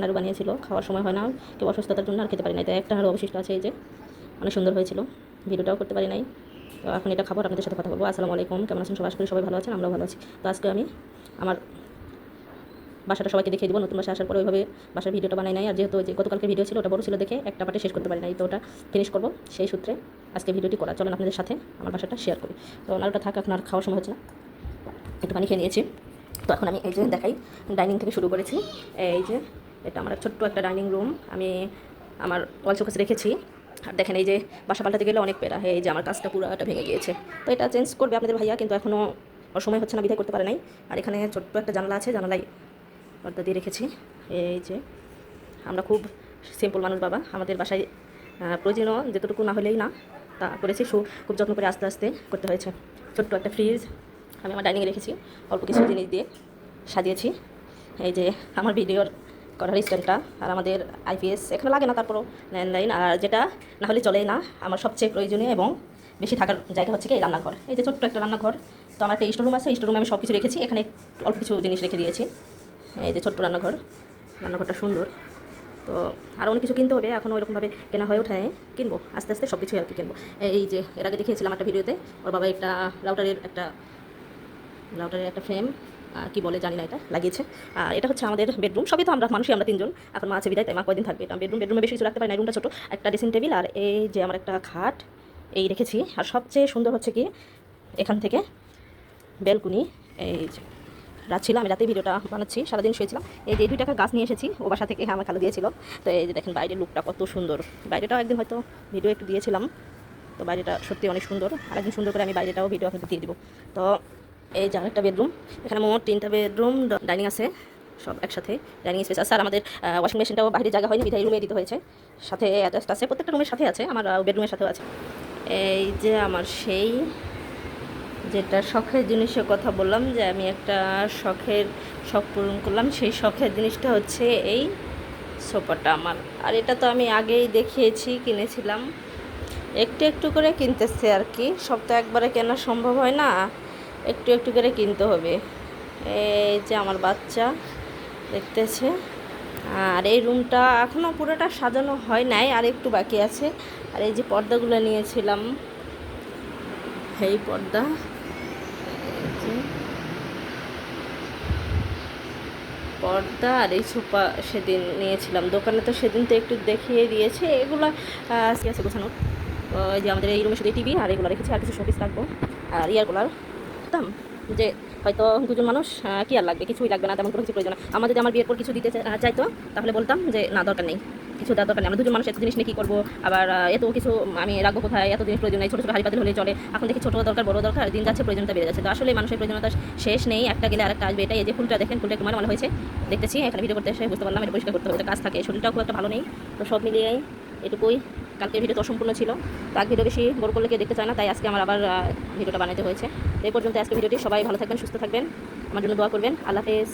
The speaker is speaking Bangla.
নাড়ু বানিয়েছিল, খাওয়ার সময় হয় না, কেউ অসুস্থতার জন্য আর খেতে পারি নাই। তো একটা নাড়ু অবশিষ্ট আছে, এই যে অনেক সুন্দর হয়েছিল, ভিডিওটাও করতে পারি নাই। তো এখন এটা খাবো, আপনাদের সাথে কথা বলবো। আসসালামু আলাইকুম, কেমন আছেন সবাই? আশা করি সবাই ভালো আছেন, আমরাও ভালো আছি। তো আজকে আমি আমার বাসাটা সবাইকে দেখিয়ে দেবো। নতুন বাসা আসার পরে ওইভাবে বাসার ভিডিওটা বানাই নাই, আর যেহেতু যে গতকালকে ভিডিও ছিল ওটা বড় ছিল দেখে একটা পার্টে শেষ করতে পারি নাই, তো ওটা ফিনিশ করবো, সেই সূত্রে আজকে ভিডিওটি করা। চলেন আপনাদের সাথে আমার বাসাটা শেয়ার করি। তো নাড়ুটা থাক, এখন আর খাওয়ার সময় হচ্ছে না, একটু পানি খেয়ে নিয়েছি। তো এখন আমি এই যে দেখাই, ডাইনিং থেকে শুরু করেছি। এই যে এটা আমার ছোট্ট একটা ডাইনিং রুম, আমি আমার ওয়াল শোকেসে রেখেছি। আর দেখেন এই যে বাসা পাল্টাতে গেলে অনেক পেরা, এই যে আমার কাজটা পুরোটা ভেঙে গিয়েছে। তো এটা চেঞ্জ করবে আপনাদের ভাইয়া, কিন্তু এখনও ওর সময় হচ্ছে না, বিদায় করতে পারে নাই। আর এখানে ছোট্ট একটা জানলা আছে, জানালাই পর্দা দিয়ে রেখেছি। এই যে আমরা খুব সিম্পল মানুষ বাবা, আমাদের বাসায় প্রয়োজনীয় যেতটুকু না হলেই না, তা করেছি। খুব যত্ন করে আস্তে আস্তে করতে হয়েছে। ছোট্ট একটা ফ্রিজ আমি আমার ডাইনিংয়ে রেখেছি, অল্প কিছু জিনিস দিয়ে সাজিয়েছি। এই যে আমার ভিডিওর করার স্ট্যান্ডটা, আর আমাদের আইপিএস এখানে লাগে না, তারপরও ল্যান্ডলাইন, আর যেটা না হলে চলেই না আমার সবচেয়ে প্রয়োজনীয় এবং বেশি থাকার জায়গা হচ্ছে কি এই রান্নাঘর। এই যে ছোট্ট একটা রান্নাঘর। তো আমার একটা স্টোরুম আছে, স্টোরুমে আমি সব কিছু রেখেছি, এখানে অল্প কিছু জিনিস রেখে দিয়েছি। এই যে ছোট্ট রান্নাঘর, রান্নাঘরটা সুন্দর। তো আরও অনেক কিছু কিনতে হবে, এখনও ওইরকমভাবে কেনা হয়ে ওঠে, কিনবো আস্তে আস্তে সব কিছুই আর কি কিনবো। এই যে এর আগে দেখিয়েছিলাম একটা ভিডিওতে, ওর বাবা একটা রাউটারের একটা ফ্রেম কি বলে জানি না, এটা লাগিয়েছে। আর এটা হচ্ছে আমাদের বেডরুম। সবই তো আমরা মানুষই, আমরা তিনজন, এখন মা আছে বিদায়, তাই মা কয়দিন থাকবে। এটা বেডরুমে বেশি কিছু রাখতে পারি না, রুমটা ছোটো, একটা ড্রেসিং টেবিল আর এই যে আমার একটা খাট এই রেখেছি। আর সবচেয়ে সুন্দর হচ্ছে কি এখান থেকে বেলকুনি। এই যে রাত ছিল, আমি রাতে ভিডিওটা বানাচ্ছি, সারাদিন শুয়েছিলাম। এই যে 2 টাকা গাছ নিয়ে এসেছি, ও বাসা থেকে আমার খালু দিয়েছিল। তো এই যে দেখেন বাইরের লুকটা কত সুন্দর। বাইরেটাও একদিন হয়তো ভিডিও একটু দিয়েছিলাম, তো বাইরেটা সত্যি অনেক সুন্দর। আর একদিন সুন্দর করে আমি বাইরেটাও ভিডিও আপনাদের দিয়ে দিব। তো এই যে আরেকটা বেডরুম, এখানে মোট 3টা বেডরুম, ডাইনিং আছে, সব একসাথে ডাইনিং স্পেস আছে। আর আমাদের ওয়াশিং মেশিনটাও বাইরে জায়গা হয়নি, বিধায় রুমে দিতে হয়েছে। সাথে অ্যাটাচড আছে, প্রত্যেকটা রুমের সাথে আছে, আমার বেডরুমের সাথেও আছে। এই যে আমার সেই যেটা শখের জিনিসের কথা বললাম, যে আমি একটা শখ পূরণ করলাম, সেই শখের জিনিসটা হচ্ছে এই সোফাটা আমার। আর এটা তো আমি আগেই দেখিয়েছি, কিনেছিলাম, একটু একটু করে কিনতেছে আর কি, সব তো একবারে কেনা সম্ভব হয় না, একটু একটু করে কিনতে হবে। এই যে আমার বাচ্চা দেখতেছে। আর এই রুমটা এখনও পুরোটা সাজানো হয় নাই, আর একটু বাকি আছে। আর এই যে পর্দাগুলো নিয়েছিলাম, এই পর্দা, আর এই সোফা সেদিন নিয়েছিলাম দোকানে, তো সেদিন তো একটু দেখিয়ে দিয়েছে। এগুলো আজকে আছে গোছানো। তো এই যে আমাদের এই রুমে শুধু টিভি আর এগুলো রেখেছি, আর কিছু শোপিস রাখবো। আর ইয়ারগুলার দাম যে হয়তো 2জন মানুষ, কি আর লাগবে, কিছুই লাগবে না, তেমন কোনো কিছু প্রয়োজন না। আমার যদি আমার বিয়ের পর কিছু দিতে চাইতো, তাহলে বলতাম যে না, দরকার নেই, কিছু দেওয়ার দরকার নেই। আমরা 2জন মানুষ এত জিনিস নিয়ে কী করবো, আবার এত কিছু আমি রাখবো কোথায়, এত জিনিস প্রয়োজন নেই, ছোটো ছোটো হাড়ি পাতিল হলে চলে। এখন দেখি ছোটো দরকার, বড় দরকার, দিন যাচ্ছে প্রয়োজনতা বেড়ে যাচ্ছে। তো আসলে মানুষের প্রয়োজনতা শেষ নেই, একটা গেলে আরেকটা আসবে। এটাই এই যে ফুলটা দেখেন, ফুলটা একটু মনে হয়েছে, দেখতেছি এখানে ভিডিও করতে এসে বুঝতে পারলাম এটা পরিষ্কার করতে হবে, কাজ থাকে, শরীরটাও খুব একটা ভালো নেই। তো সব মিলিয়েই এটুকুই। কালকের ভিডিও তো অসম্পূর্ণ ছিল, তো ভিডিও বেশি বড় করলে কেউ দেখতে চায় না, তাই আজকে আমার আবার ভিডিওটা বানাতে হয়েছে। এই পর্যন্ত আজকে ভিডিওটি, সবাই ভালো থাকবেন, সুস্থ থাকবেন, আমার জন্য দোয়া করবেন। আল্লাহ হাফেজ।